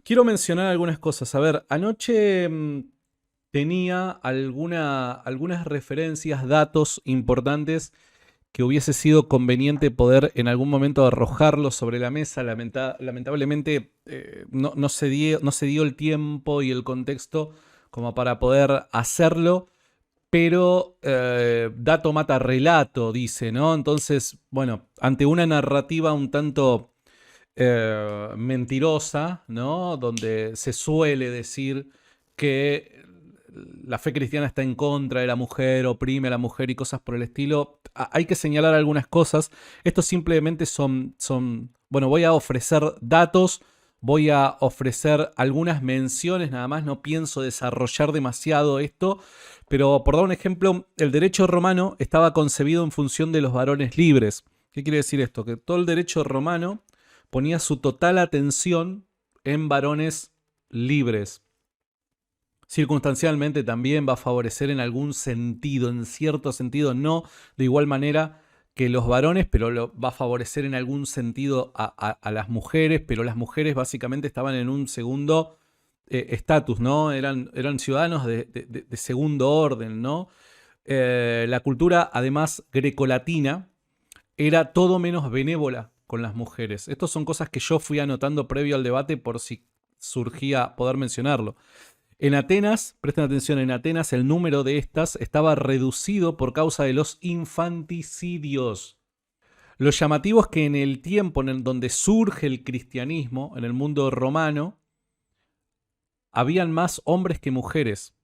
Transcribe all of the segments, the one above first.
Quiero mencionar algunas cosas. A ver, anoche tenía algunas referencias, datos importantes que hubiese sido conveniente poder en algún momento arrojarlos sobre la mesa. Lamentablemente no se dio el tiempo y el contexto como para poder hacerlo, pero dato mata relato, dice, ¿no? Entonces, bueno, ante una narrativa un tanto mentirosa, ¿no? Donde se suele decir que la fe cristiana está en contra de la mujer, oprime a la mujer y cosas por el estilo. Hay que señalar algunas cosas. Estos simplemente bueno, voy a ofrecer datos, voy a ofrecer algunas menciones, nada más, no pienso desarrollar demasiado esto, pero por dar un ejemplo, el derecho romano estaba concebido en función de los varones libres. ¿Qué quiere decir esto? Que todo el derecho romano ponía su total atención en varones libres. Circunstancialmente también va a favorecer en algún sentido, en cierto sentido, no de igual manera que los varones, pero va a favorecer en algún sentido a las mujeres, pero las mujeres básicamente estaban en un segundo estatus, ¿no? Eran ciudadanos de segundo orden, ¿no? La cultura, además, grecolatina, era todo menos benévola con las mujeres. Estas son cosas que yo fui anotando previo al debate por si surgía poder mencionarlo. En Atenas, presten atención, en Atenas el número de estas estaba reducido por causa de los infanticidios. Lo llamativo es que en el tiempo en el donde surge el cristianismo, en el mundo romano, habían más hombres que mujeres.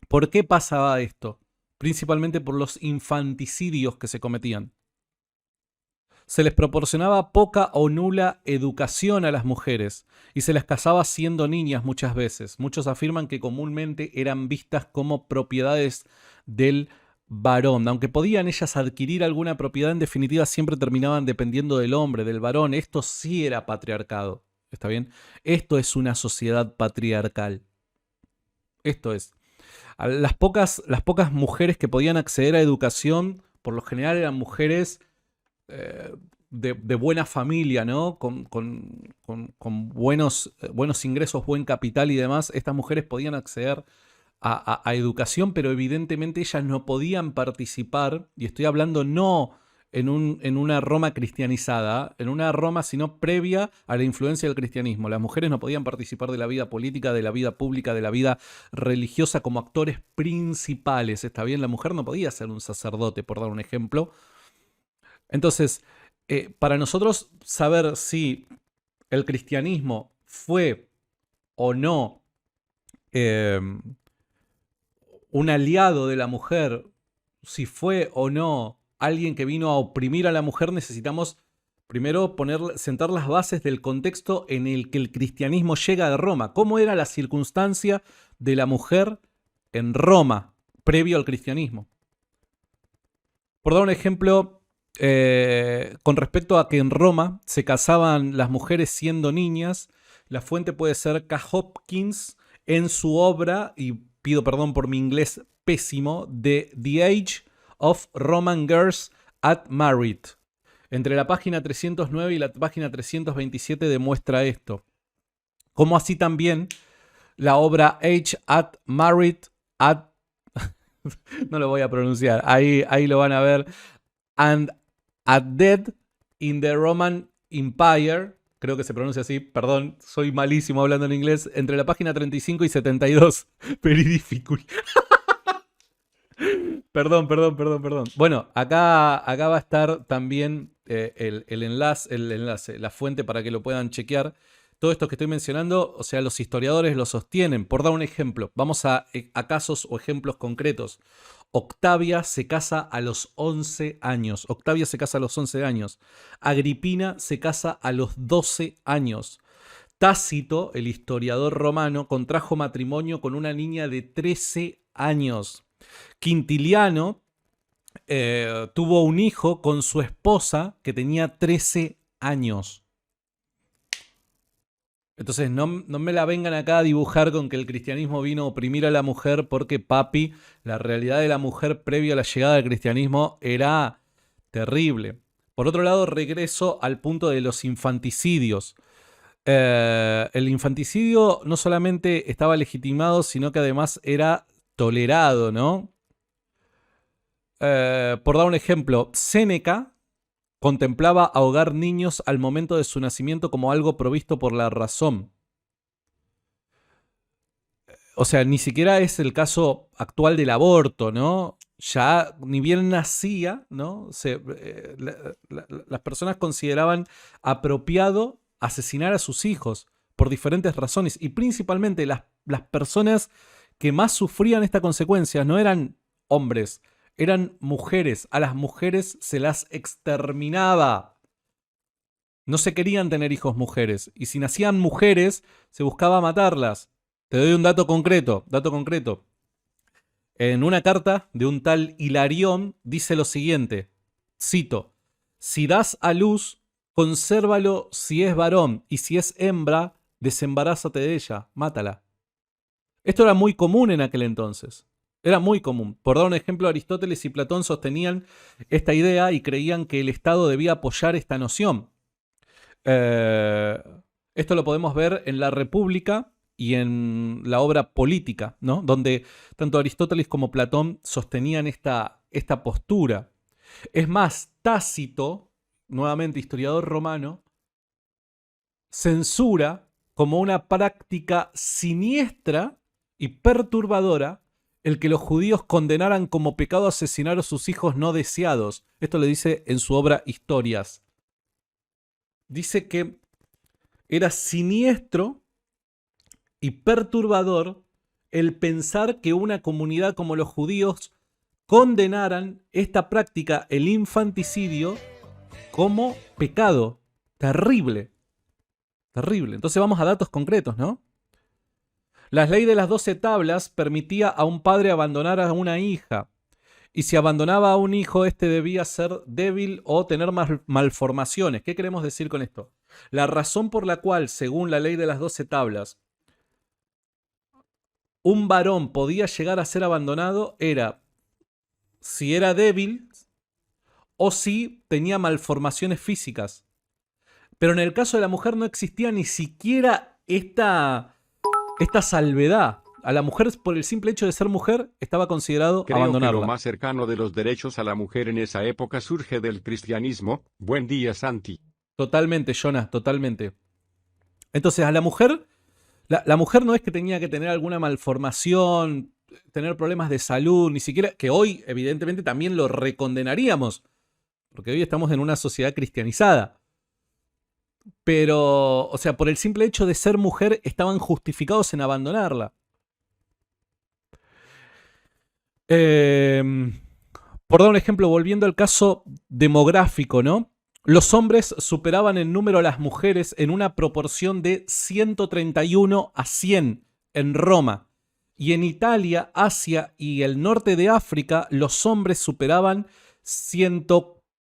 ¿Por qué pasaba esto? Principalmente por los infanticidios que se cometían. Se les proporcionaba poca o nula educación a las mujeres y se las casaba siendo niñas muchas veces. Muchos afirman que comúnmente eran vistas como propiedades del varón. Aunque podían ellas adquirir alguna propiedad, en definitiva siempre terminaban dependiendo del hombre, del varón. Esto sí era patriarcado. ¿Está bien? Esto es una sociedad patriarcal. Esto es. Las pocas mujeres que podían acceder a educación, por lo general eran mujeres de buena familia, ¿no? Con buenos ingresos, buen capital y demás. Estas mujeres podían acceder a educación, pero evidentemente ellas no podían participar, y estoy hablando no en una Roma cristianizada, en una Roma sino previa a la influencia del cristianismo. Las mujeres no podían participar de la vida política, de la vida pública, de la vida religiosa como actores principales. ¿Está bien? La mujer no podía ser un sacerdote, por dar un ejemplo. Entonces, para nosotros saber si el cristianismo fue o no eh, un aliado de la mujer, si fue o no alguien que vino a oprimir a la mujer, necesitamos primero sentar las bases del contexto en el que el cristianismo llega de Roma. ¿Cómo era la circunstancia de la mujer en Roma previo al cristianismo? Por dar un ejemplo, con respecto a que en Roma se casaban las mujeres siendo niñas, la fuente puede ser K. Hopkins en su obra, y pido perdón por mi inglés pésimo, de The Age of Roman Girls at Married. Entre la página 309 y la página 327 demuestra esto. Como así también la obra Age at Married at... no lo voy a pronunciar, ahí lo van a ver. And at Dead in the Roman Empire, creo que se pronuncia así, perdón, soy malísimo hablando en inglés, entre la página 35 y 72. Very difficult. Perdón. Bueno, acá va a estar también el enlace, la fuente para que lo puedan chequear. Todo esto que estoy mencionando, o sea, los historiadores lo sostienen. Por dar un ejemplo, vamos a casos o ejemplos concretos. Octavia se casa a los 11 años. Octavia se casa a los 11 años. Agripina se casa a los 12 años. Tácito, el historiador romano, contrajo matrimonio con una niña de 13 años. Quintiliano tuvo un hijo con su esposa que tenía 13 años. Entonces no me la vengan acá a dibujar con que el cristianismo vino a oprimir a la mujer, porque papi, la realidad de la mujer previo a la llegada del cristianismo era terrible. Por otro lado, regreso al punto de los infanticidios. El infanticidio no solamente estaba legitimado, sino que además era tolerado, ¿no? Por dar un ejemplo, Séneca contemplaba ahogar niños al momento de su nacimiento como algo provisto por la razón. O sea, ni siquiera es el caso actual del aborto, ¿no? Ya ni bien nacía, ¿no? Las personas consideraban apropiado asesinar a sus hijos por diferentes razones y principalmente las personas que más sufrían esta consecuencia no eran hombres, eran mujeres. A las mujeres se las exterminaba. No se querían tener hijos mujeres y si nacían mujeres se buscaba matarlas. Te doy un dato concreto, En una carta de un tal Hilarión dice lo siguiente, cito, si das a luz, consérvalo si es varón y si es hembra, desembarázate de ella, mátala. Esto era muy común en aquel entonces. Era muy común. Por dar un ejemplo, Aristóteles y Platón sostenían esta idea y creían que el Estado debía apoyar esta noción. Esto lo podemos ver en la República y en la obra Política, ¿no? Donde tanto Aristóteles como Platón sostenían esta postura. Es más, Tácito, nuevamente historiador romano, censura como una práctica siniestra y perturbadora el que los judíos condenaran como pecado asesinar a sus hijos no deseados. Esto lo dice en su obra Historias. Dice que era siniestro y perturbador el pensar que una comunidad como los judíos condenaran esta práctica, el infanticidio, como pecado. Terrible. Terrible. Entonces vamos a datos concretos, ¿no? La ley de las 12 tablas permitía a un padre abandonar a una hija. Y si abandonaba a un hijo, este debía ser débil o tener malformaciones. ¿Qué queremos decir con esto? La razón por la cual, según la ley de las 12 tablas, un varón podía llegar a ser abandonado era si era débil o si tenía malformaciones físicas. Pero en el caso de la mujer no existía ni siquiera esta salvedad. A la mujer, por el simple hecho de ser mujer, estaba considerado Creo abandonarla. que lo más cercano de los derechos a la mujer en esa época surge del cristianismo. Buen día, Santi. Totalmente, Jonas, totalmente. Entonces, a la mujer, la mujer no es que tenía que tener alguna malformación, tener problemas de salud, ni siquiera, que hoy evidentemente también lo recondenaríamos, porque hoy estamos en una sociedad cristianizada. Pero, o sea, por el simple hecho de ser mujer, estaban justificados en abandonarla. Por dar un ejemplo, volviendo al caso demográfico, ¿no? Los hombres superaban en número a las mujeres en una proporción de 131 a 100 en Roma. Y en Italia, Asia y el norte de África, los hombres superaban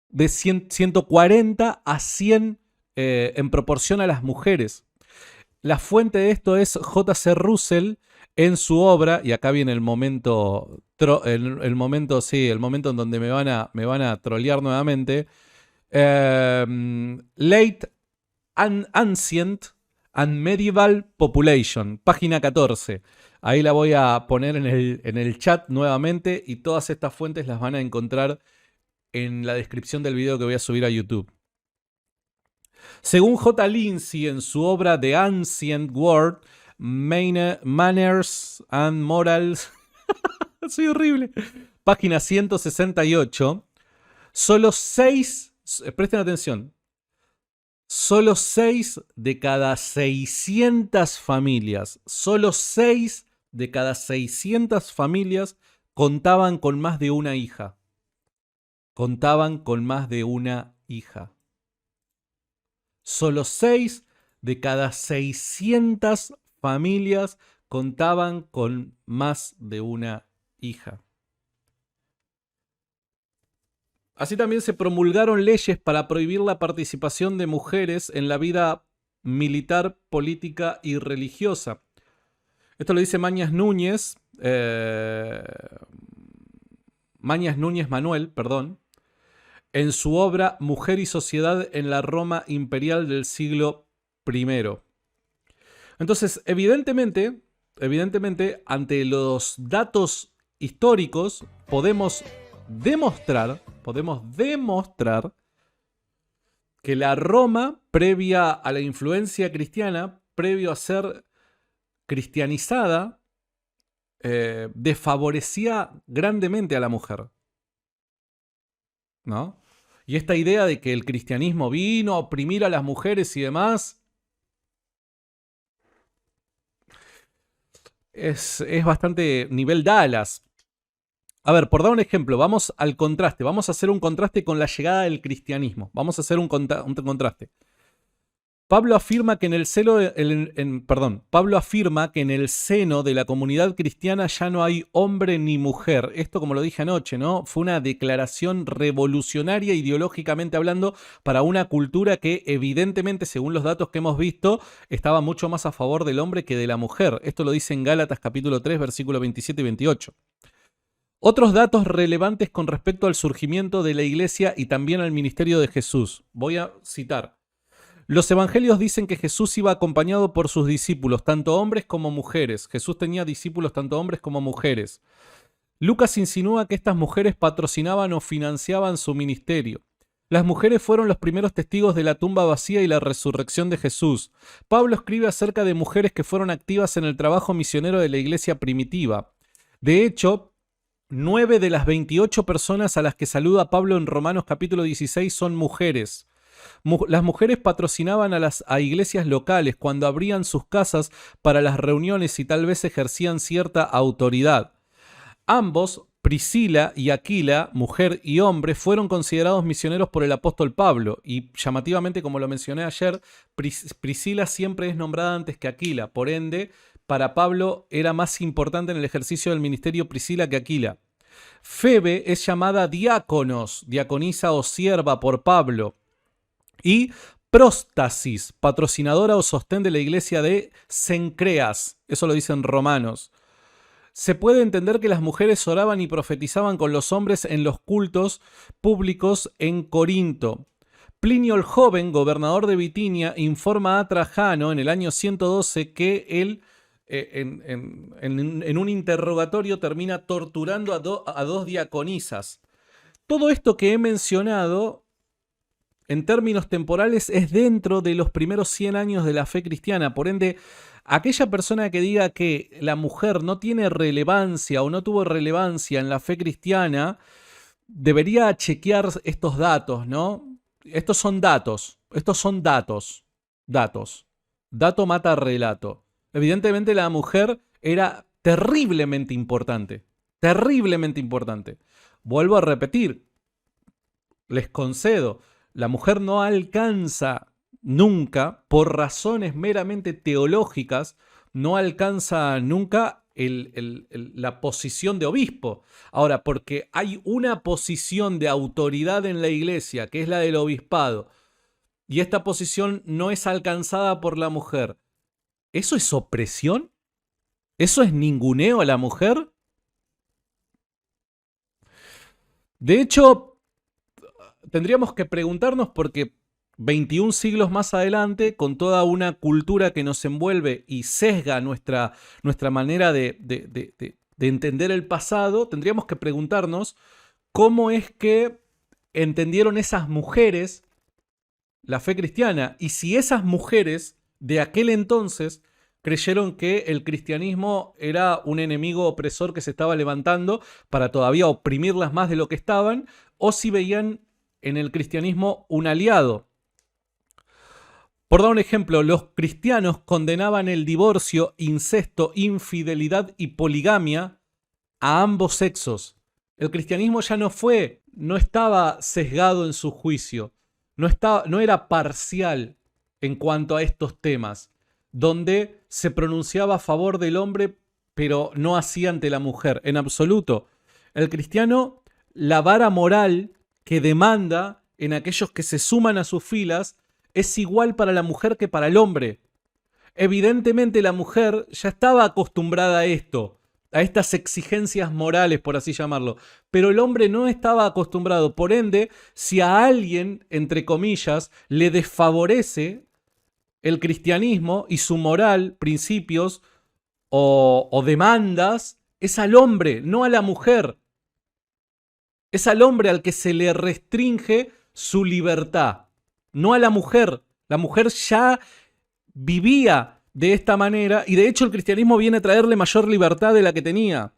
de 140 a 100 en proporción a las mujeres. La fuente de esto es J.C. Russell en su obra, y acá viene el momento, el momento en donde me van a trolear nuevamente. Late Ancient and Medieval Population, página 14. Ahí la voy a poner en el chat nuevamente y todas estas fuentes las van a encontrar en la descripción del video que voy a subir a YouTube. Según J. Lindsay en su obra The Ancient World, Manners and Morals, soy horrible, página 168, solo 6, presten atención, solo 6 de cada 600 familias, solo 6 de cada 600 familias contaban con más de una hija. Contaban con más de una hija. Solo 6 de cada 600 familias contaban con más de una hija. Así también se promulgaron leyes para prohibir la participación de mujeres en la vida militar, política y religiosa. Esto lo dice Mañas Núñez Manuel, en su obra Mujer y Sociedad en la Roma Imperial del siglo primero. Entonces, evidentemente, ante los datos históricos, podemos demostrar que la Roma, previa a la influencia cristiana, previo a ser cristianizada, desfavorecía grandemente a la mujer, ¿no? Y esta idea de que el cristianismo vino a oprimir a las mujeres y demás es bastante nivel Dallas. A ver, por dar un ejemplo, vamos al contraste. Vamos a hacer un contraste con la llegada del cristianismo. Vamos a hacer un contraste. Pablo afirma que Pablo afirma que en el seno de la comunidad cristiana ya no hay hombre ni mujer. Esto, como lo dije anoche, ¿no? Fue una declaración revolucionaria ideológicamente hablando para una cultura que evidentemente, según los datos que hemos visto, estaba mucho más a favor del hombre que de la mujer. Esto lo dice en Gálatas capítulo 3, versículos 27 y 28. Otros datos relevantes con respecto al surgimiento de la iglesia y también al ministerio de Jesús. Voy a citar. Los evangelios dicen que Jesús iba acompañado por sus discípulos, tanto hombres como mujeres. Jesús tenía discípulos tanto hombres como mujeres. Lucas insinúa que estas mujeres patrocinaban o financiaban su ministerio. Las mujeres fueron los primeros testigos de la tumba vacía y la resurrección de Jesús. Pablo escribe acerca de mujeres que fueron activas en el trabajo misionero de la iglesia primitiva. De hecho, 9 de las 28 personas a las que saluda Pablo en Romanos capítulo 16 son mujeres. Las mujeres patrocinaban a iglesias locales cuando abrían sus casas para las reuniones y tal vez ejercían cierta autoridad. Ambos, Priscila y Aquila, mujer y hombre, fueron considerados misioneros por el apóstol Pablo. Y llamativamente, como lo mencioné ayer, Priscila siempre es nombrada antes que Aquila. Por ende, para Pablo era más importante en el ejercicio del ministerio Priscila que Aquila. Febe es llamada diáconos, diaconisa o sierva por Pablo. Y Próstasis, patrocinadora o sostén de la iglesia de Cencreas. Eso lo dicen Romanos. Se puede entender que las mujeres oraban y profetizaban con los hombres en los cultos públicos en Corinto. Plinio el Joven, gobernador de Bitinia, informa a Trajano en el año 112 que él, en un interrogatorio, termina torturando a dos diaconisas. Todo esto que he mencionado, en términos temporales, es dentro de los primeros 100 años de la fe cristiana. Por ende, aquella persona que diga que la mujer no tiene relevancia o no tuvo relevancia en la fe cristiana, debería chequear estos datos, ¿no? Estos son datos. Dato mata relato. Evidentemente la mujer era terriblemente importante. Terriblemente importante. Vuelvo a repetir. Les concedo. La mujer no alcanza nunca, por razones meramente teológicas, no alcanza nunca la posición de obispo. Ahora, porque hay una posición de autoridad en la iglesia, que es la del obispado, y esta posición no es alcanzada por la mujer, ¿eso es opresión? ¿Eso es ninguneo a la mujer? De hecho, tendríamos que preguntarnos porque 21 siglos más adelante, con toda una cultura que nos envuelve y sesga nuestra manera de entender el pasado, tendríamos que preguntarnos cómo es que entendieron esas mujeres la fe cristiana y si esas mujeres de aquel entonces creyeron que el cristianismo era un enemigo opresor que se estaba levantando para todavía oprimirlas más de lo que estaban, o si veían en el cristianismo un aliado. Por dar un ejemplo, los cristianos condenaban el divorcio, incesto, infidelidad y poligamia a ambos sexos. El cristianismo ya no estaba sesgado en su juicio, no era parcial en cuanto a estos temas, donde se pronunciaba a favor del hombre, pero no así ante la mujer, en absoluto. El cristiano, la vara moral que demanda en aquellos que se suman a sus filas es igual para la mujer que para el hombre. Evidentemente la mujer ya estaba acostumbrada a esto, a estas exigencias morales, por así llamarlo, pero el hombre no estaba acostumbrado. Por ende, si a alguien, entre comillas, le desfavorece el cristianismo y su moral, principios o demandas es al hombre, no a la mujer. Es al hombre al que se le restringe su libertad, no a la mujer. La mujer ya vivía de esta manera y de hecho el cristianismo viene a traerle mayor libertad de la que tenía.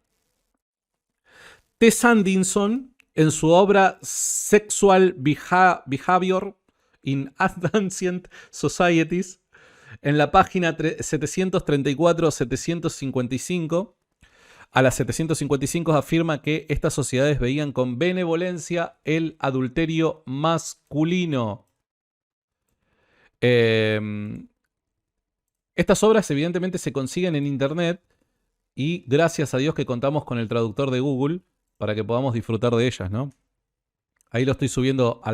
T. Sandinson, en su obra Sexual Behavior in Ancient Societies, en la página 734-755, a las 755 afirma que estas sociedades veían con benevolencia el adulterio masculino. Estas obras evidentemente se consiguen en internet y gracias a Dios que contamos con el traductor de Google para que podamos disfrutar de ellas, ¿no? Ahí lo estoy subiendo a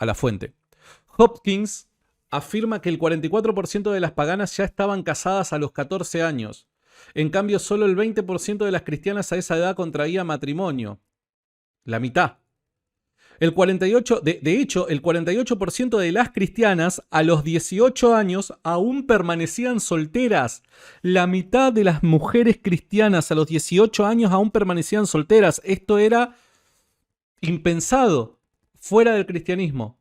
la fuente. Hopkins afirma que el 44% de las paganas ya estaban casadas a los 14 años. En cambio, solo el 20% de las cristianas a esa edad contraía matrimonio. La mitad. De hecho, el 48% de las cristianas a los 18 años aún permanecían solteras. La mitad de las mujeres cristianas a los 18 años aún permanecían solteras. Esto era impensado fuera del cristianismo.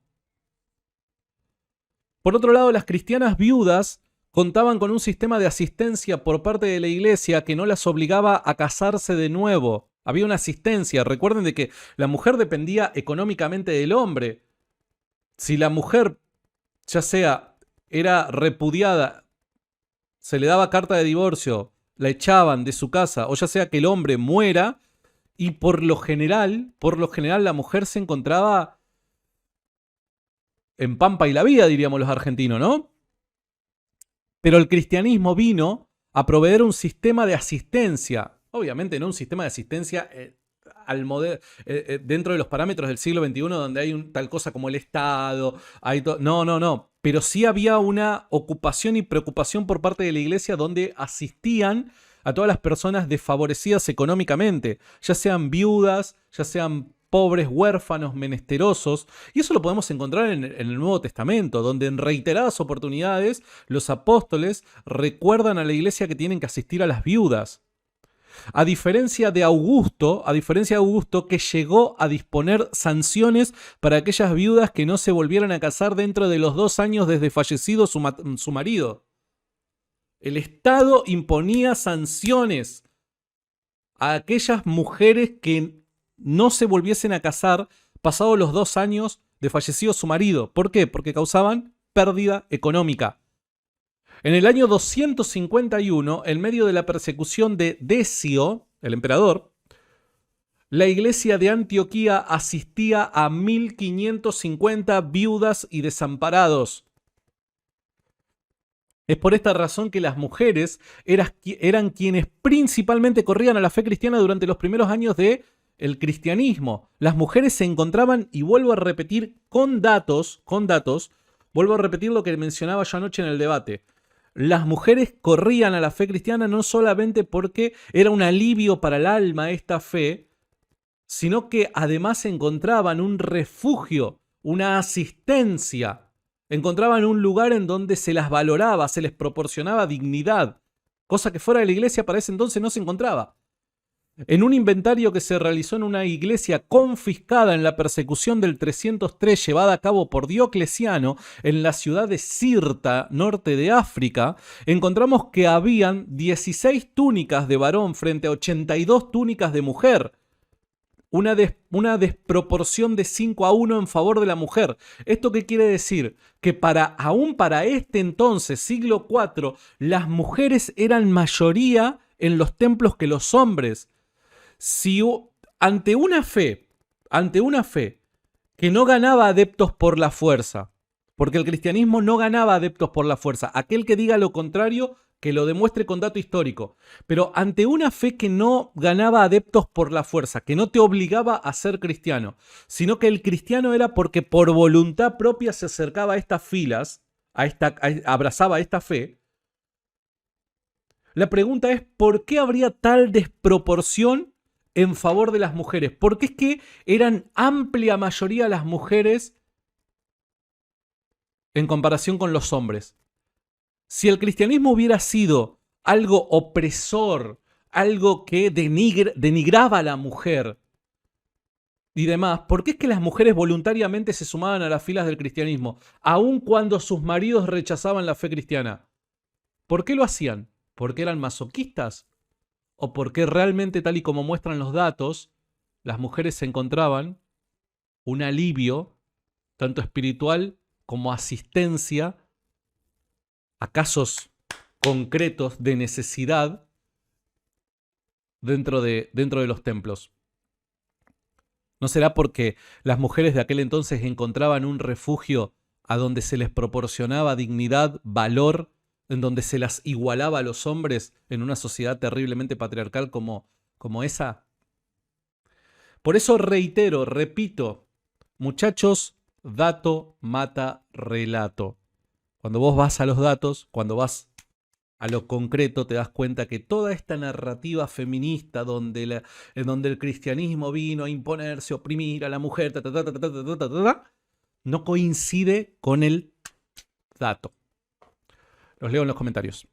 Por otro lado, las cristianas viudas contaban con un sistema de asistencia por parte de la iglesia que no las obligaba a casarse de nuevo. Había una asistencia. Recuerden de que la mujer dependía económicamente del hombre. Si la mujer, ya sea, era repudiada, se le daba carta de divorcio, la echaban de su casa, o ya sea que el hombre muera, y por lo general la mujer se encontraba en pampa y la vida, diríamos los argentinos, ¿no? Pero el cristianismo vino a proveer un sistema de asistencia. Obviamente no un sistema de asistencia dentro de los parámetros del siglo XXI donde hay tal cosa como el Estado. No. Pero sí había una ocupación y preocupación por parte de la iglesia donde asistían a todas las personas desfavorecidas económicamente, ya sean viudas, ya sean pobres, huérfanos, menesterosos. Y eso lo podemos encontrar en el Nuevo Testamento, donde en reiteradas oportunidades los apóstoles recuerdan a la iglesia que tienen que asistir a las viudas. A diferencia de Augusto, que llegó a disponer sanciones para aquellas viudas que no se volvieran a casar dentro de los 2 años desde fallecido su marido. El Estado imponía sanciones a aquellas mujeres que no se volviesen a casar pasados los 2 años de fallecido su marido. ¿Por qué? Porque causaban pérdida económica. En el año 251, en medio de la persecución de Decio, el emperador, la iglesia de Antioquía asistía a 1550 viudas y desamparados. Es por esta razón que las mujeres eran quienes principalmente corrían a la fe cristiana durante los primeros años del cristianismo. Las mujeres se encontraban, y vuelvo a repetir con datos, vuelvo a repetir lo que mencionaba yo anoche en el debate. Las mujeres corrían a la fe cristiana no solamente porque era un alivio para el alma esta fe, sino que además encontraban un refugio, una asistencia. Encontraban un lugar en donde se las valoraba, se les proporcionaba dignidad, cosa que fuera de la iglesia para ese entonces no se encontraba. En un inventario que se realizó en una iglesia confiscada en la persecución del 303 llevada a cabo por Diocleciano en la ciudad de Sirta, norte de África, encontramos que habían 16 túnicas de varón frente a 82 túnicas de mujer. Una desproporción de 5-1 en favor de la mujer. ¿Esto qué quiere decir? Que aún para este entonces, siglo IV, las mujeres eran mayoría en los templos que los hombres. Si ante una fe que no ganaba adeptos por la fuerza, porque el cristianismo no ganaba adeptos por la fuerza, aquel que diga lo contrario, que lo demuestre con dato histórico, pero ante una fe que no ganaba adeptos por la fuerza, que no te obligaba a ser cristiano, sino que el cristiano era porque por voluntad propia se acercaba a estas filas, abrazaba esta fe, la pregunta es, ¿por qué habría tal desproporción en favor de las mujeres? Porque es que eran amplia mayoría las mujeres en comparación con los hombres. Si el cristianismo hubiera sido algo opresor, algo que denigraba a la mujer y demás, ¿por qué es que las mujeres voluntariamente se sumaban a las filas del cristianismo, aun cuando sus maridos rechazaban la fe cristiana? ¿Por qué lo hacían? ¿Porque eran masoquistas? ¿O porque realmente, tal y como muestran los datos, las mujeres encontraban un alivio, tanto espiritual como asistencia, a casos concretos de necesidad dentro de los templos? ¿No será porque las mujeres de aquel entonces encontraban un refugio a donde se les proporcionaba dignidad, valor, en donde se las igualaba a los hombres en una sociedad terriblemente patriarcal como esa? Por eso reitero, repito, muchachos, dato mata relato. Cuando vos vas a los datos, cuando vas a lo concreto, te das cuenta que toda esta narrativa feminista en donde el cristianismo vino a imponerse, oprimir a la mujer, no coincide con el dato. Los leo en los comentarios.